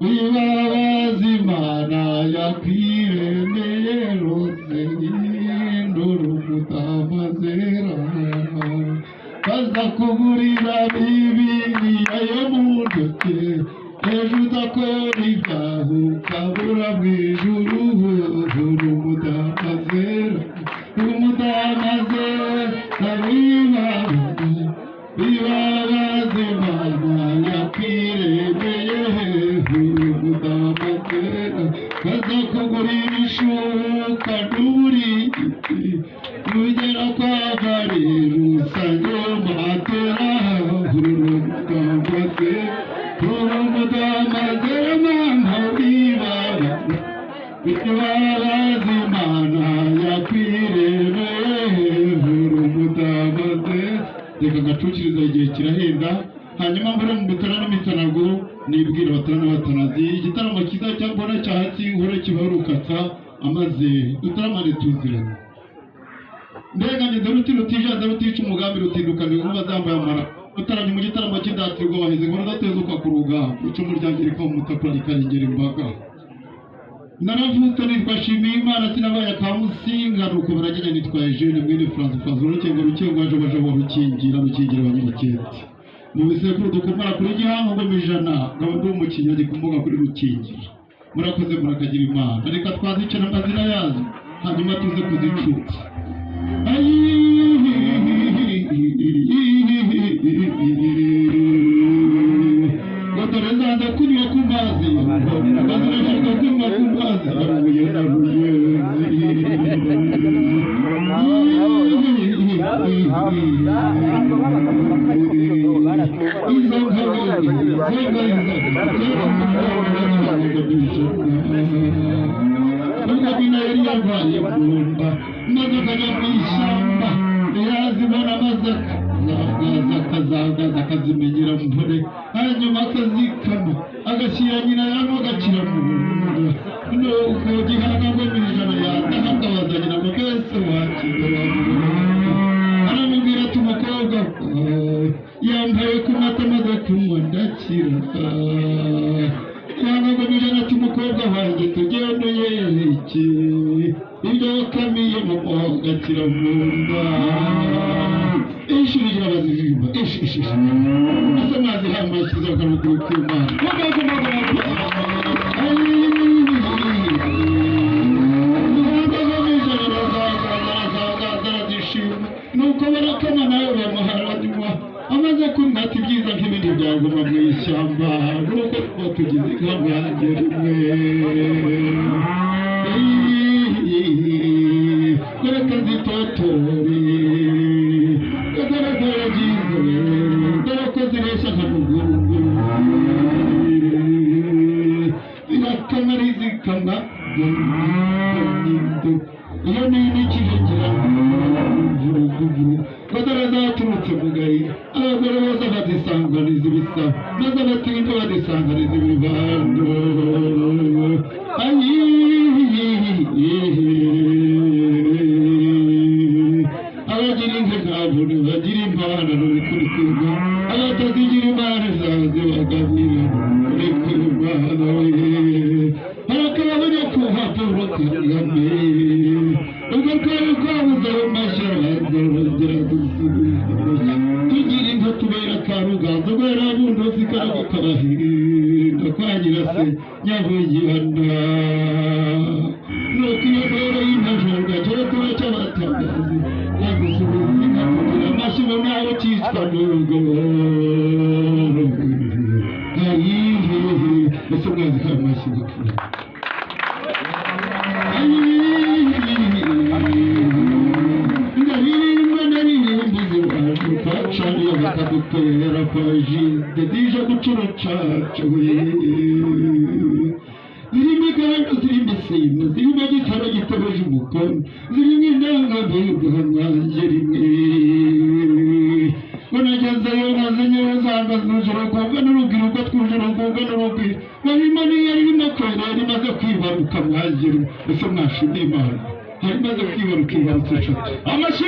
wibabazimana yakwiremeye rose induru mutamazera baza kugurira bibiri ayo mu ntoke ejo udakora ibyaha ukabura mu ijuru umutamazera wibabazimana yakwiremeye umutamazera baza kugurira ishuka n'uburiti ugera kwa barera usanga matera umutamazera mama wibabazimana yakwiremeye umutamazera. Reka ngacukiriza igihe kirahenda hanyuma mbere mu bitara n'imitanago nibwira abatana n'abatanazi igitaramo cyiza cyambona cyahatsi inkuru kibarukatsa amaze dutaramane tuziranye mbega ni daruti rutija darutica umugambi rutindukana inkuba zambaye amara utaramye mu gitaramo cy'indatirwa wahize ngo ndatezuka ku rugamba icumu ryangirika mu mutakura rikarengera imbaga naravutse nitwa Shimiyimana sinabaye akamusinga nuko baragenya nitwaye Jeune mwene François urukengo aje baje warukingira rukingira abanyirikete mu bisekuru dukomara kuri gihango ngo mijana ngabo ndi umukinya gikumbuga kuri rukingira murakoze murakagira Imana reka twazicana amazina yazo hanyuma tuze kuzicutsa Watareza kunywa ku mazi bazirashaka kunywa ku mazi aruye naruye akazimenyera mpore hanyuma akazikama agashyira nyina yano agakira mu nda nuko gihanga ngo mijana yataha akabazanira mukese wakira aramubwira ati umukobwa yambaye ku mata maze kunywa ndakira cyangwa ngo mijana ati umukobwa wanjye tugende yereke ibyo wakamiye mu agakira mu nda ishuri ry'abazizimba ese mazi hambaye kiza ukaruguru kw'Imana nuko barakama nawe bamuharanywa amaze kumva ati ibyiza nk'ibindi byaguma mu ishyamba nuko tuba tugize nk'abwange rimwe kureka zitotore ziresha nkamugungu zirakama rizikama iyo nini kirengera vuruguvuru badara zaturutse mugari abagore bose badisanganiza ibisabo maze abatinda badisanganiza ibibando abagira inka ntabone bagira impano uri kurikirwa abatazigira impano zaze bagabira uri kw'Imana we harakababone ku mpapuro kagame ubwo twari twabuze ayo masharaza bagera dusubiza tugira inka tubera karuganza ubera bundo zikaraga karahinda kwa nyirase nyabugihana nuko iyo rero y'intajorwa cyo tuba cy'abatagazi yagusubiza inka kugira amashyibo nawe cyitwa n'urwo ese mwazi ko amashyigo twacaniye bakadutera kwa jide zije gucura cacu zirimo iganda zirimo isine zirimo gitara gitebeje umukono zirimo indangamirwa mwanjye rimwe unagezeyo nazenyewe zanga zujura rwunga n'urubwiro ubwo twujura rwunga n'urubwiro barimo niyo ririmo kwera rimaze kwibaruka mwanjye rimwe ese mwashimye Imana harimaze kwibaruka ibarutse eshatu amashyi